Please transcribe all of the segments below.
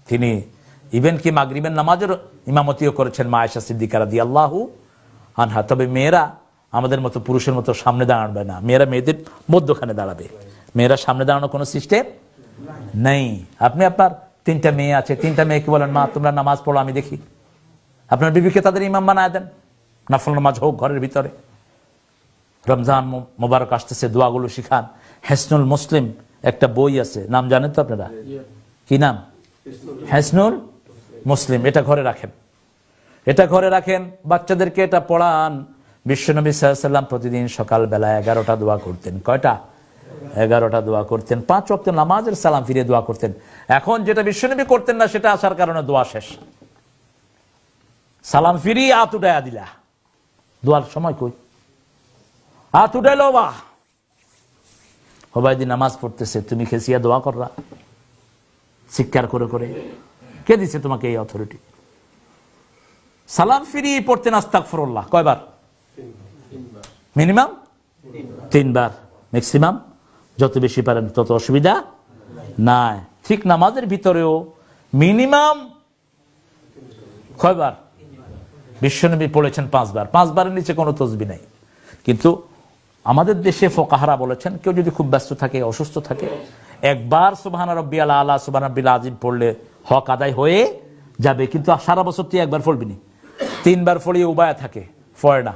তিনি ইভেন কি মাগরিবের নামাজের ইমামতিও করেছেন মা আয়েশা সিদ্দিকা রাদিয়াল্লাহু আনহা। তবে মেয়েরা আমাদের মতো পুরুষের মতো সামনে দাঁড়াবে না, মেয়েরা মেয়েদের মধ্যখানে দাঁড়াবে। মেয়েরা সামনে দাঁড়ানোর কোনো সিস্টেম নেই। আপনি আপনার 3টা মেয়ে আছে, 3টা মেয়েকে বলেন মা তোমরা নামাজ পড়ো আমি দেখি, আপনার বিবিকে তাদের ইমাম বানায় দেন, নফল নামাজ হোক ঘরের ভিতরে। রমজান মোবারক আসতেছে, দোয়াগুলো শিখান। হেসনুল মুসলিম একটা বই আছে, নাম জানেন তো আপনারা? কি নাম? হেসনুল মুসলিম। এটা ঘরে রাখেন, এটা ঘরে রাখেন, বাচ্চাদেরকে এটা পড়ান। বিশ্বনবী সাল্লাল্লাহু আলাইহি ওয়াসাল্লাম প্রতিদিন সকাল বেলা 11টা দোয়া করতেন। কয়টা? 11টা দোয়া করতেন। 5 ওয়াক্ত নামাজের সালাম ফিরিয়ে দোয়া করতেন। এখন যেটা বিশ্বনবী করতেন না সেটা আসার কারণে দোয়া শেষ। সালাম ফিরিয়ে হাত উঠাইয়া দিলা, দোয়ার সময় কই? হাত উঠাইলো বা হবাইদি নামাজ পড়তেছে, তুমি খেসিয়া দোয়া কররা চিৎকার করে করে? কে দিছে তোমাকে এই অথরিটি? সালাম ফিরিয়ে পড়তেন আস্তাগফিরুল্লাহ কয়বার? মিনিমাম 3 বার, ম্যাক্সিমাম যত বেশি পারেন তত অসুবিধা নাই। ঠিক নামাজের ভিতরেও মিনিমাম কয়বার? বিশ্বনবী পড়েছেন 5 বার। 5 বারের নিচে কোনো তসবিহ নাই। কিন্তু আমাদের দেশে ফুকাহারা বলেছেন কেউ যদি খুব ব্যস্ত থাকে, অসুস্থ থাকে, একবার সুবহান রাব্বিয়াল আলা সুবহান রাব্বিল আযীম পড়লে হক আদায় হয়ে যাবে। কিন্তু সারা বছর তুই একবার পড়বি না, 3 বার পড়িয়ে উবায়া থাকে, পড়ে না।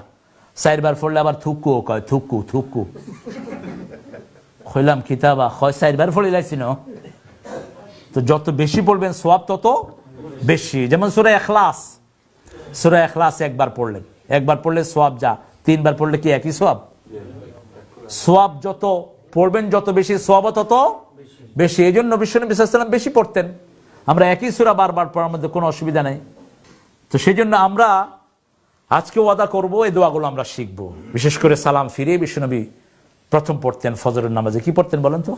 4 বার পড়লে আবার থুকু কয়, থুকু থুকু কইলাম কিতাবা হয় 4 বার পড়ে লাইছি না। তো যত বেশি পড়বেন সওয়াব তত বেশি। যেমন সূরা ইখলাস, সূরা ইখলাস একবার পড়লেন, একবার পড়লে সওয়াব যা, 3 বার পড়লে কি একই সওয়াব? সওয়াব যত পড়বেন যত বেশি সওয়াব তত বেশি। এই জন্য বিশ্বনবী সাল্লাল্লাহু আলাইহি ওয়াসাল্লাম বেশি পড়তেন। আমরা একই সূরা বারবার পড়ার মধ্যে কোনো অসুবিধা নেই। তো সেই জন্য আমরা আজকে ওয়াদা করব এই দোয়াগুলো আমরা শিখব। বিশেষ করে সালাম ফিরিয়ে বিশ্বনবী প্রথম পড়তেন ফজরের নামাজে। কি পড়তেন বলেন তো?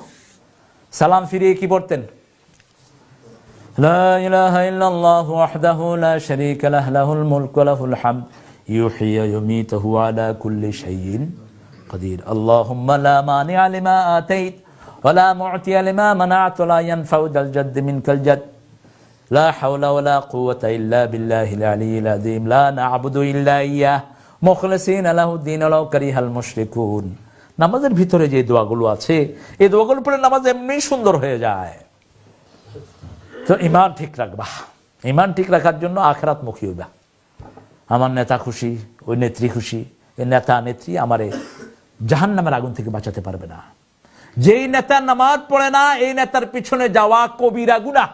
সালাম ফিরিয়ে কি পড়তেন? লা ইলাহা ইল্লাল্লাহু ওয়াহদাহু লা শারীকা লাহু লাহুল মুলকু ওয়া লাহুল হামদ ইউহয়ী ওয়া ইউমীতু ওয়া আলা কুল্লি শাইইন কাদির। আল্লাহুম্মা লা মানিআ লিমা আতাইত ওয়া লা মু'তিয়া লিমা মানা'ত ওয়া লা ইয়ানফা'ু যাল জাদ্দি মিনকাল জাদ। লা হাওলা ওয়া লা কুওয়াতা ইল্লা বিল্লাহিল আলিয়্যিল আযীম। লা না'বুদু ইল্লা ইয়্যাহ মুখলিসিনা লাহুদ-দীন ওয়া লাউ কারিহাল মুশরিকুন। নামাজের ভিতরে যে দোয়াগুলো আছে, এই দোয়াগুলো পড়লে নামাজ এমনি সুন্দর হয়ে যায়। তো ঈমান ঠিক রাখবা। ঈমান ঠিক রাখার জন্য আখিরাত মুখী হইবা। আমার নেতা খুশি, ওই নেত্রী খুশি, এই নেতা নেত্রী আমারে জাহান্নামের আগুন থেকে বাঁচাতে পারবে না। যেই নেতা নামাজ পড়ে না, এই নেতার পিছনে যাওয়া কবিরা গুনাহ।